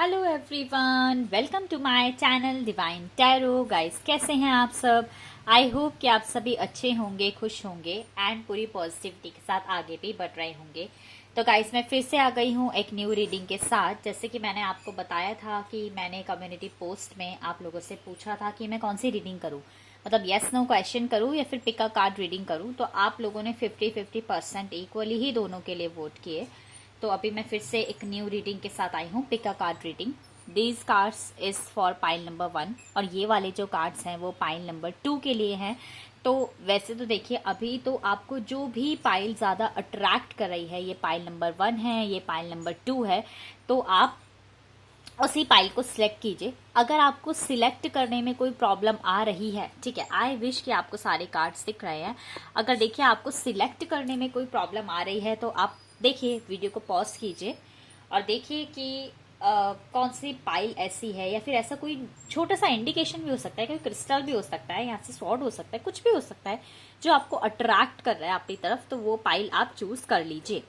Hello everyone, welcome to my channel divine tarot. Guys, कैसे हैं आप सब? आई होप कि आप सभी अच्छे होंगे, खुश होंगे एंड पूरी पॉजिटिविटी के साथ आगे भी बढ़ रहे होंगे। तो गाइस, मैं फिर से आ गई हूँ एक न्यू रीडिंग के साथ। जैसे कि मैंने आपको बताया था कि मैंने कम्युनिटी पोस्ट में आप लोगों से पूछा था कि मैं कौन सी रीडिंग करूँ, मतलब येस नो क्वेश्चन करूँ या फिर पिक अ कार्ड रीडिंग करूँ। तो आप लोगों ने 50-50% इक्वली ही दोनों के लिए वोट किए। तो अभी मैं फिर से एक न्यू रीडिंग के साथ आई हूँ, pick a card reading. These cards is for pile number 1 और ये वाले जो कार्ड्स हैं वो पाइल नंबर 2 के लिए हैं। तो वैसे तो देखिए, अभी तो आपको जो भी पाइल ज़्यादा अट्रैक्ट कर रही है, ये पाइल नंबर 1 है, ये पाइल नंबर 2 है, तो आप उसी पाइल को सिलेक्ट कीजिए। अगर आपको सिलेक्ट करने में कोई प्रॉब्लम आ रही है, ठीक है, आई विश कि आपको सारे कार्ड्स दिख रहे हैं। अगर देखिए आपको सिलेक्ट करने में कोई प्रॉब्लम आ रही है तो आप देखिए, वीडियो को पॉज कीजिए और देखिए कि कौन सी पाइल ऐसी है, या फिर ऐसा कोई छोटा सा इंडिकेशन भी हो सकता है, कोई क्रिस्टल भी हो सकता है, यहाँ से स्वॉर्ड हो सकता है, कुछ भी हो सकता है जो आपको अट्रैक्ट कर रहा है अपनी तरफ, तो वो पाइल आप चूज कर लीजिए।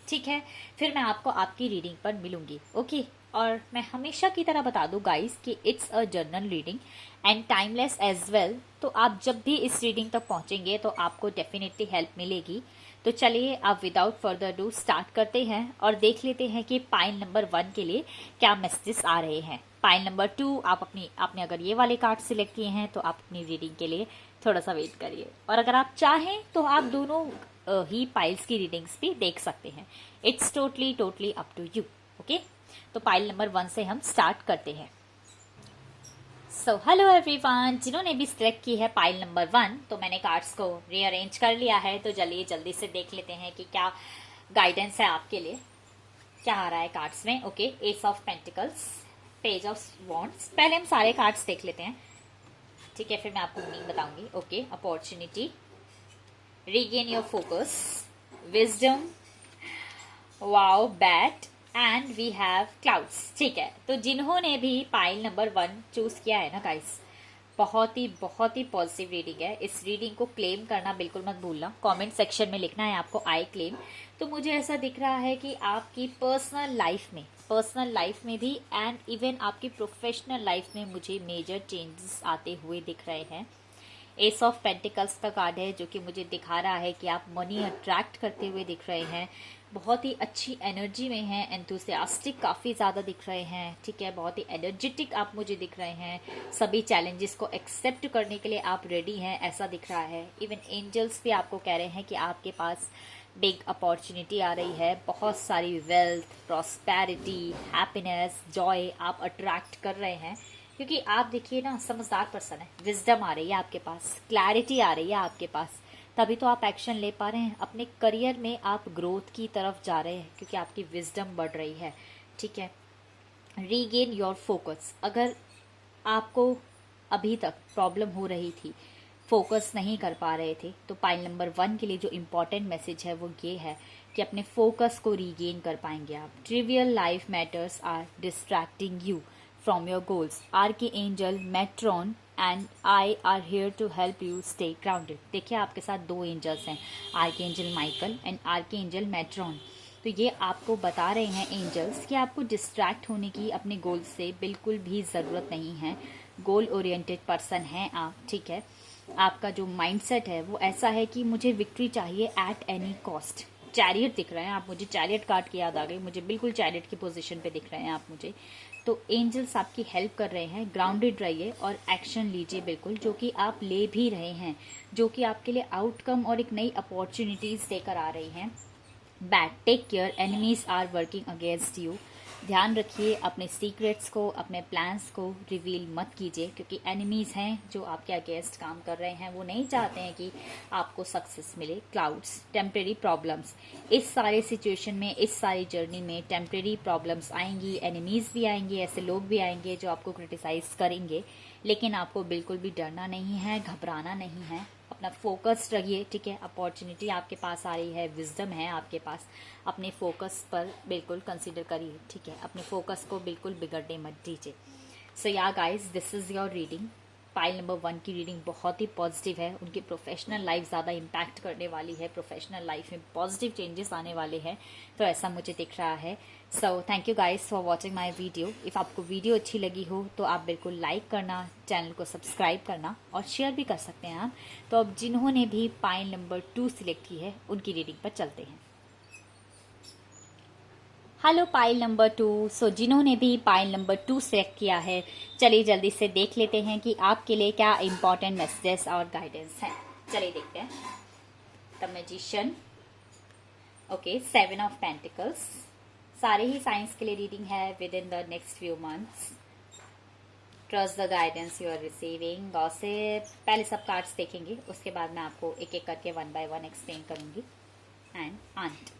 ठीक है, फिर मैं आपको आपकी रीडिंग पर मिलूंगी। ओके। और मैं हमेशा की तरह बता दूं गाइस कि it's a general reading and timeless as well. तो आप जब भी इस रीडिंग तक पहुंचेंगे तो आपको डेफिनेटली हेल्प मिलेगी। तो चलिए आप विदाउट फर्दर डू स्टार्ट करते हैं और देख लेते हैं कि पाइल नंबर 1 के लिए क्या मैसेजेस आ रहे हैं। पाइल नंबर 2 आपने अगर ये वाले कार्ड सिलेक्ट किए हैं तो आप अपनी रीडिंग के लिए थोड़ा सा वेट करिए, और अगर आप चाहें तो आप दोनों ही पाइल्स की रीडिंग्स भी देख सकते हैं। It's totally totally up to you. Okay, तो पाइल नंबर 1 से हम स्टार्ट करते हैं। सो हेलो एवरीवन, जिन्होंने भी सिलेक्ट की है पाइल नंबर 1, तो मैंने कार्ड्स को रीअरेंज कर लिया है। तो चलिए जल्दी से देख लेते हैं कि क्या गाइडेंस है आपके लिए, क्या आ रहा है कार्ड्स में। Okay, S of pentacles, page of wands. पहले हम सारे कार्ड्स देख लेते हैं, ठीक है, फिर मैं आपको मीनिंग बताऊंगी। Okay, opportunity, regain your focus, wisdom, wow, bat and we have clouds. ठीक है, तो जिन्होंने भी पाइल नंबर 1 चूज किया है ना गाइस, बहुत ही पॉजिटिव रीडिंग है। इस रीडिंग को क्लेम करना बिल्कुल मत भूलना, कमेंट सेक्शन में लिखना है आपको आई क्लेम। तो मुझे ऐसा दिख रहा है कि आपकी पर्सनल लाइफ में भी एंड इवन आपकी प्रोफेशनल लाइफ में मुझे मेजर चेंजेस आते हुए दिख रहे हैं। एस ऑफ पेंटिकल्स का कार्ड है जो कि मुझे दिखा रहा है कि आप मनी अट्रैक्ट करते हुए दिख रहे हैं, बहुत ही अच्छी एनर्जी में हैं, एंथुसियास्टिक काफ़ी ज़्यादा दिख रहे हैं। ठीक है, बहुत ही एनर्जेटिक आप मुझे दिख रहे हैं, सभी चैलेंजेस को एक्सेप्ट करने के लिए आप रेडी हैं, ऐसा दिख रहा है। इवन एंजल्स भी आपको कह रहे हैं कि आपके पास बिग अपॉर्चुनिटी आ रही है, बहुत सारी वेल्थ, प्रॉस्पेरिटी, हैप्पीनेस, जॉय आप अट्रैक्ट कर रहे हैं, क्योंकि आप देखिए ना, समझदार पर्सन है, विजडम आ रही है आपके पास, क्लैरिटी आ रही है आपके पास, तभी तो आप एक्शन ले पा रहे हैं। अपने करियर में आप ग्रोथ की तरफ जा रहे हैं क्योंकि आपकी विजडम बढ़ रही है। ठीक है, रीगेन योर फोकस। अगर आपको अभी तक प्रॉब्लम हो रही थी, फोकस नहीं कर पा रहे थे, तो पाइल नंबर 1 के लिए जो इम्पोर्टेंट मैसेज है वो ये है कि अपने फोकस को रीगेन कर पाएंगे आप। Trivial life matters are distracting you from your goals. Archangel Metatron and I are here to help you stay grounded. देखिए, आपके साथ 2 एंजल्स हैं, archangel Michael and archangel Metatron. तो ये आपको बता रहे हैं एंजल्स कि आपको डिस्ट्रैक्ट होने की अपने गोल से बिल्कुल भी ज़रूरत नहीं है। गोल ओरिएंटेड पर्सन हैं आप। ठीक है, आपका जो माइंडसेट है वो ऐसा है कि मुझे विक्ट्री चाहिए एट एनी कॉस्ट। चैरियट दिख रहे हैं आप मुझे, चैरियट कार्ड की याद आ गई मुझे, बिल्कुल चैरियट की पोजीशन पे दिख रहे हैं आप मुझे। तो एंजल्स आपकी हेल्प कर रहे हैं, ग्राउंडेड रहिए और एक्शन लीजिए बिल्कुल, जो कि आप ले भी रहे हैं, जो कि आपके लिए आउटकम और एक नई अपॉर्चुनिटीज देकर आ रही हैं। Bad, take care, enemies are working against you. ध्यान रखिए, अपने सीक्रेट्स को, अपने प्लान्स को रिवील मत कीजिए, क्योंकि एनिमीज हैं जो आपके अगेंस्ट काम कर रहे हैं, वो नहीं चाहते हैं कि आपको सक्सेस मिले। Clouds, temporary problems. इस सारे सिचुएशन में, इस सारी जर्नी में टेम्परेरी प्रॉब्लम्स आएंगी, एनिमीज भी आएंगे, ऐसे लोग भी आएंगे जो आपको क्रिटिसाइज करेंगे, लेकिन आपको बिल्कुल भी डरना नहीं है, घबराना नहीं है, अपना फोकस रहिए। ठीक है, अपॉर्चुनिटी आपके पास आ रही है, विजडम है आपके पास, अपने फोकस पर बिल्कुल कंसीडर करिए। ठीक है, अपने फोकस को बिल्कुल बिगड़ने मत दीजिए। सो yeah guys, this is your reading. Pile number 1 की रीडिंग बहुत ही पॉजिटिव है। उनकी प्रोफेशनल लाइफ ज़्यादा इम्पैक्ट करने वाली है, प्रोफेशनल लाइफ में पॉजिटिव चेंजेस आने वाले हैं, तो ऐसा मुझे दिख रहा है। So thank you guys for watching my video. If आपको वीडियो अच्छी लगी हो तो आप बिल्कुल लाइक करना, चैनल को सब्सक्राइब करना और शेयर भी कर सकते हैं आप। तो अब जिन्होंने भी पाइल नंबर 2 सिलेक्ट की है उनकी रीडिंग पर चलते हैं। Hello pile number 2। सो जिन्होंने भी पाइल नंबर 2 सेलेक्ट किया है, चलिए जल्दी से देख लेते हैं कि आपके लिए क्या इंपॉर्टेंट मैसेजेस और गाइडेंस हैं। चलिए देखते हैं। The magician, okay, 7 of pentacles. सारे ही साइंस के लिए रीडिंग है within the next few months. Trust the guidance you are receiving. Gossip, पहले सब कार्ड्स देखेंगे, उसके बाद मैं आपको एक एक करके 1 बाय 1 एक्सप्लेन करूंगी। एंड आंट,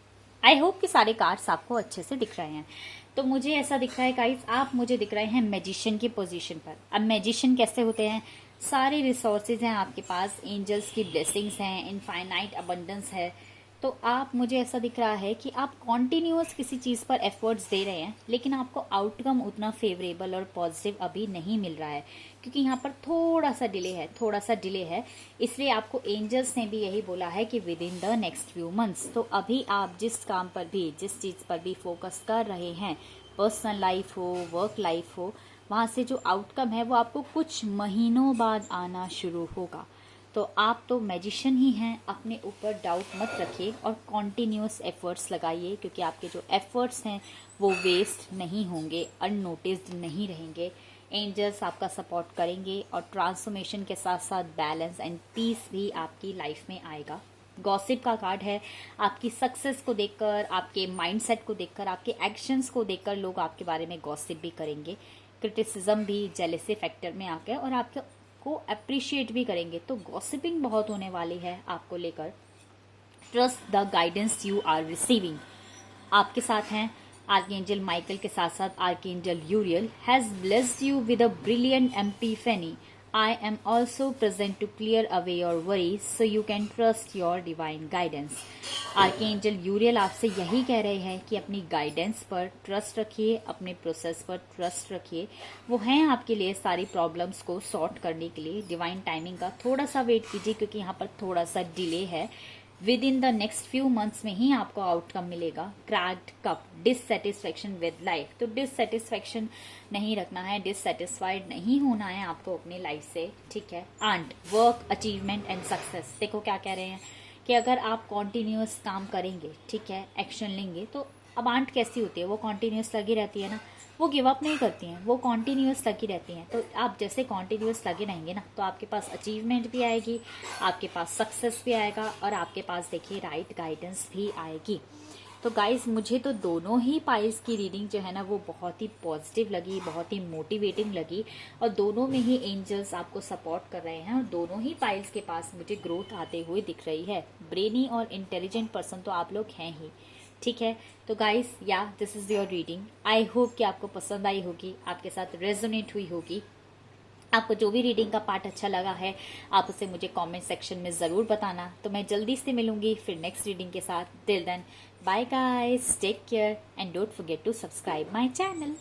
आई होप कि सारे कार्ड्स आपको अच्छे से दिख रहे हैं। तो मुझे ऐसा दिख रहा है गाइस, आप मुझे दिख रहे हैं मैजिशियन की पोजीशन पर। अब मैजिशियन कैसे होते हैं? सारे रिसोर्सेज हैं आपके पास, एंजल्स की ब्लेसिंग्स हैं, इनफाइनाइट अबंडेंस है। तो आप, मुझे ऐसा दिख रहा है कि आप कॉन्टिन्यूअस किसी चीज़ पर एफर्ट्स दे रहे हैं, लेकिन आपको आउटकम उतना फेवरेबल और पॉजिटिव अभी नहीं मिल रहा है, क्योंकि यहाँ पर थोड़ा सा डिले है। इसलिए आपको एंजल्स ने भी यही बोला है कि with in the next few months. तो अभी आप जिस काम पर भी, जिस चीज़ पर भी फोकस कर रहे हैं, पर्सनल लाइफ हो, वर्क लाइफ हो, वहाँ से जो आउटकम है वो आपको कुछ महीनों बाद आना शुरू होगा। तो आप तो मैजिशियन ही हैं, अपने ऊपर डाउट मत रखिए और कॉन्टिन्यूस एफर्ट्स लगाइए, क्योंकि आपके जो एफर्ट्स हैं वो वेस्ट नहीं होंगे, अननोटिस्ड नहीं रहेंगे। एंजल्स आपका सपोर्ट करेंगे और ट्रांसफॉर्मेशन के साथ साथ बैलेंस एंड पीस भी आपकी लाइफ में आएगा। गॉसिप का कार्ड है। आपकी सक्सेस को देखकर, आपके माइंडसेट को देखकर, आपके एक्शंस को देखकर लोग आपके बारे में गॉसिप भी करेंगे, क्रिटिसिज्म भी, जेलेसी फैक्टर में आकर, और आपके को अप्रिशिएट भी करेंगे। तो गॉसिपिंग बहुत होने वाली है आपको लेकर। Trust the guidance you are receiving. आपके साथ हैं आर्कएंजल माइकल के साथ साथ archangel Uriel has blessed you with a brilliant epiphany. I am also present to clear away your worries so you can trust your divine guidance. Archangel Uriel आपसे यही कह रहे हैं कि अपनी गाइडेंस पर ट्रस्ट रखिए, अपने प्रोसेस पर ट्रस्ट रखिए। वो हैं आपके लिए सारी प्रॉब्लम्स को सॉर्ट करने के लिए। डिवाइन टाइमिंग का थोड़ा सा वेट कीजिए, क्योंकि यहाँ पर थोड़ा सा डिले है। Within the next few months में ही आपको आउटकम मिलेगा। Cracked cup, dissatisfaction with life. तो डिससेटिस्फेक्शन नहीं रखना है, डिससेटिस्फाइड नहीं होना है आपको अपनी लाइफ से, ठीक है। आंट, वर्क, अचीवमेंट एंड सक्सेस। देखो क्या कह रहे हैं कि अगर आप कॉन्टिन्यूस काम करेंगे, ठीक है, एक्शन लेंगे, तो अब आंट कैसी होती है, वो कॉन्टिन्यूस लगी रहती है ना, वो गिव अप नहीं करती हैं, वो कॉन्टिन्यूस लगी रहती हैं। तो आप जैसे कॉन्टिन्यूस लगे रहेंगे ना, तो आपके पास अचीवमेंट भी आएगी, आपके पास सक्सेस भी आएगा, और आपके पास देखिए राइट गाइडेंस भी आएगी। तो गाइस, मुझे तो दोनों ही पाइल्स की रीडिंग जो है ना वो बहुत ही पॉजिटिव लगी, बहुत ही मोटिवेटिंग लगी, और दोनों में ही एंजल्स आपको सपोर्ट कर रहे हैं, और दोनों ही पाइल्स के पास मुझे ग्रोथ आते हुए दिख रही है। ब्रेनी और इंटेलिजेंट पर्सन तो आप लोग हैं ही, ठीक है। तो गाइस, या this is your reading. I hope कि आपको पसंद आई होगी, आपके साथ रेजोनेट हुई होगी। आपको जो भी रीडिंग का पार्ट अच्छा लगा है, आप उसे मुझे कमेंट सेक्शन में ज़रूर बताना। तो मैं जल्दी से मिलूंगी फिर नेक्स्ट रीडिंग के साथ। Till then, bye guys, take care and don't forget to subscribe my channel.